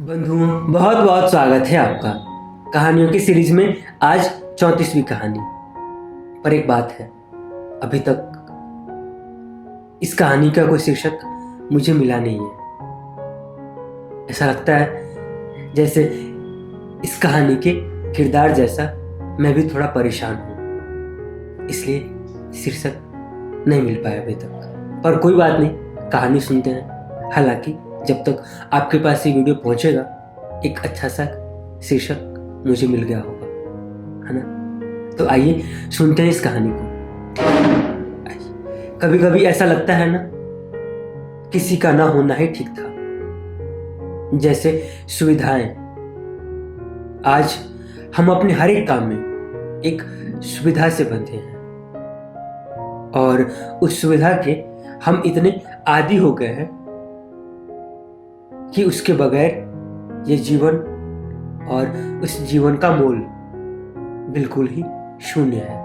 बंधुओं, बहुत बहुत स्वागत है आपका कहानियों की सीरीज में। आज 34वीं कहानी। पर एक बात है, अभी तक इस कहानी का कोई शीर्षक मुझे मिला नहीं है। ऐसा लगता है जैसे इस कहानी के किरदार जैसा मैं भी थोड़ा परेशान हूँ, इसलिए शीर्षक नहीं मिल पाया अभी तक। पर कोई बात नहीं, कहानी सुनते हैं। हालांकि जब तक आपके पास ये वीडियो पहुंचेगा एक अच्छा सा शीर्षक मुझे मिल गया होगा, है ना? तो आइए सुनते हैं इस कहानी को। कभी कभी ऐसा लगता है ना, किसी का ना होना ही ठीक था। जैसे सुविधाएं, आज हम अपने हर एक काम में एक सुविधा से बंधे हैं और उस सुविधा के हम इतने आदी हो गए हैं कि उसके बगैर ये जीवन और उस जीवन का मोल बिल्कुल ही शून्य है।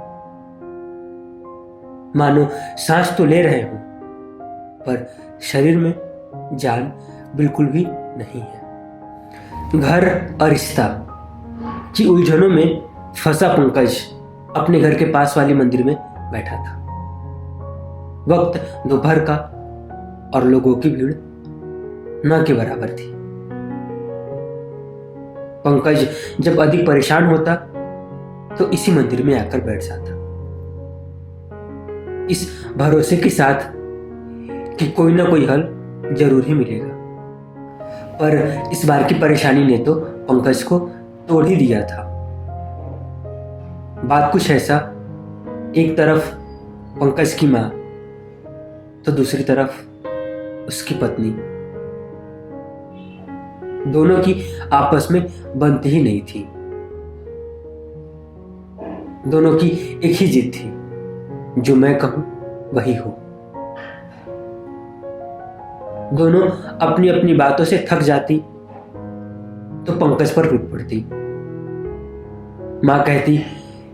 मानो सांस तो ले रहे हो पर शरीर में जान बिल्कुल भी नहीं है। घर और रिश्ता की उलझनों में फंसा पंकज अपने घर के पास वाली मंदिर में बैठा था। वक्त दोपहर का और लोगों की भीड़ न के बराबर थी। पंकज जब अधिक परेशान होता तो इसी मंदिर में आकर बैठ जाता, इस भरोसे के साथ कि कोई ना कोई हल जरूर ही मिलेगा। पर इस बार की परेशानी ने तो पंकज को तोड़ ही दिया था। बात कुछ ऐसा, एक तरफ पंकज की मां तो दूसरी तरफ उसकी पत्नी, दोनों की आपस में बनती ही नहीं थी। दोनों की एक ही जिद थी, जो मैं कहूं वही हो। दोनों अपनी अपनी बातों से थक जाती तो पंकज पर टूट पड़ती। मां कहती,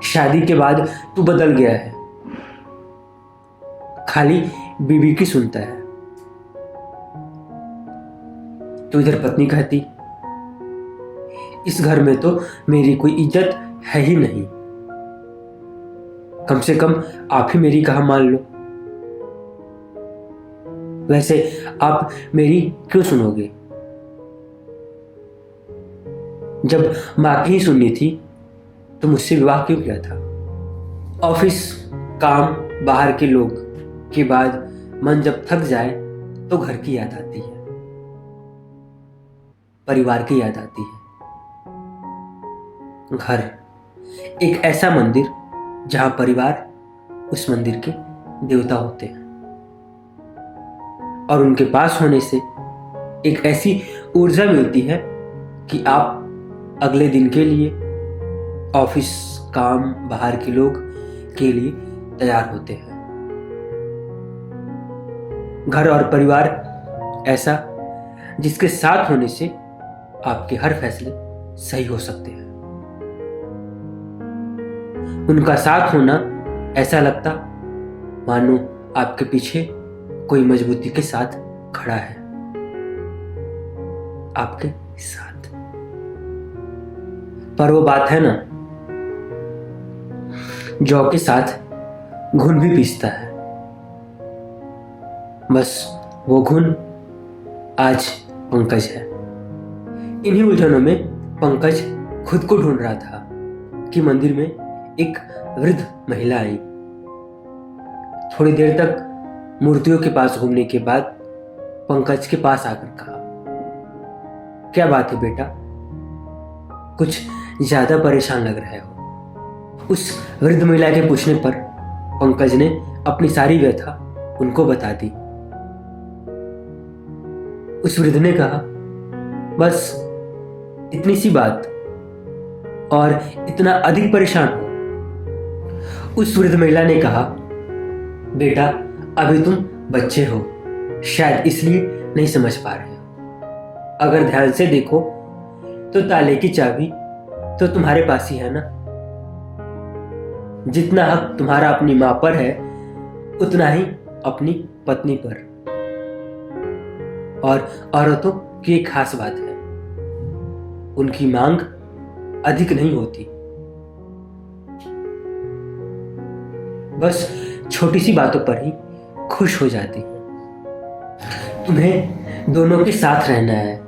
शादी के बाद तू बदल गया है, खाली बीवी की सुनता है। तो इधर पत्नी कहती, इस घर में तो मेरी कोई इज्जत है ही नहीं, कम से कम आप ही मेरी कहा मान लो। वैसे आप मेरी क्यों सुनोगे? जब मां की ही सुननी थी तो मुझसे विवाह क्यों किया था? ऑफिस, काम, बाहर के लोग के बाद मन जब थक जाए तो घर की याद आती है, परिवार की याद आती है। घर एक ऐसा मंदिर जहां परिवार उस मंदिर के देवता होते हैं और उनके पास होने से एक ऐसी ऊर्जा मिलती है कि आप अगले दिन के लिए, ऑफिस, काम, बाहर के लोग के लिए तैयार होते हैं। घर और परिवार ऐसा जिसके साथ होने से आपके हर फैसले सही हो सकते हैं। उनका साथ होना ऐसा लगता मानो आपके पीछे कोई मजबूती के साथ खड़ा है, आपके साथ। पर वो बात है ना, जौ के साथ घुन भी पीसता है। बस वो घुन आज पंकज है। इन्हीं उलझनों में पंकज खुद को ढूंढ रहा था कि मंदिर में एक वृद्ध महिला आई। थोड़ी देर तक मूर्तियों के पास घूमने के बाद पंकज के पास आकर कहा, क्या बात है बेटा, कुछ ज्यादा परेशान लग रहे हो? उस वृद्ध महिला के पूछने पर पंकज ने अपनी सारी व्यथा उनको बता दी। उस वृद्ध ने कहा, बस इतनी सी बात और इतना अधिक परेशान हो? उस वृद्ध महिला ने कहा, बेटा अभी तुम बच्चे हो, शायद इसलिए नहीं समझ पा रहे हो। अगर ध्यान से देखो तो ताले की चाबी तो तुम्हारे पास ही है ना। जितना हक तुम्हारा अपनी मां पर है उतना ही अपनी पत्नी पर। और औरतों की एक खास बात है, उनकी मांग अधिक नहीं होती। बस छोटी सी बातों पर ही खुश हो जाती हैं। तुम्हें दोनों के साथ रहना है,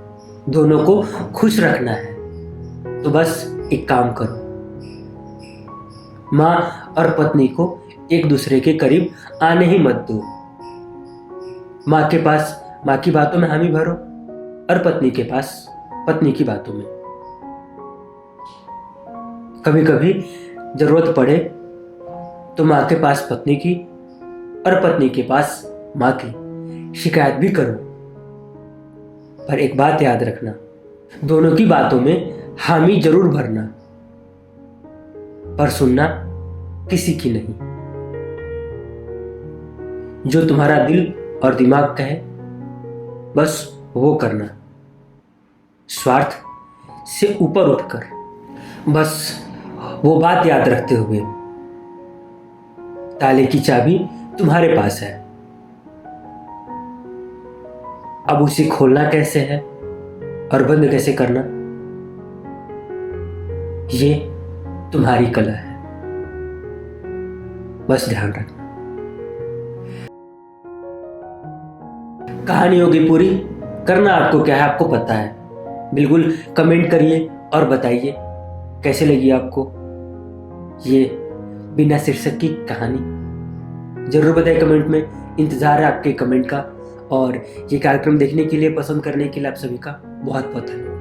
दोनों को खुश रखना है, तो बस एक काम करो, माँ और पत्नी को एक दूसरे के करीब आने ही मत दो। माँ के पास माँ की बातों में हामी भरो और पत्नी के पास पत्नी की बातों में। कभी कभी जरूरत पड़े तो माँ के पास पत्नी की और पत्नी के पास माँ की शिकायत भी करो। पर एक बात याद रखना, दोनों की बातों में हामी जरूर भरना, पर सुनना किसी की नहीं। जो तुम्हारा दिल और दिमाग कहे बस वो करना, स्वार्थ से ऊपर उठकर। बस वो बात याद रखते हुए, ताले की चाबी तुम्हारे पास है, अब उसे खोलना कैसे है और बंद कैसे करना, ये तुम्हारी कला है। बस ध्यान रखना। कहानी होगी पूरी, करना आपको क्या है आपको पता है। बिल्कुल कमेंट करिए और बताइए कैसे लगी आपको ये बिना शीर्षक की कहानी। जरूर बताइए कमेंट में, इंतजार है आपके कमेंट का। और ये कार्यक्रम देखने के लिए, पसंद करने के लिए आप सभी का बहुत बहुत धन्यवाद।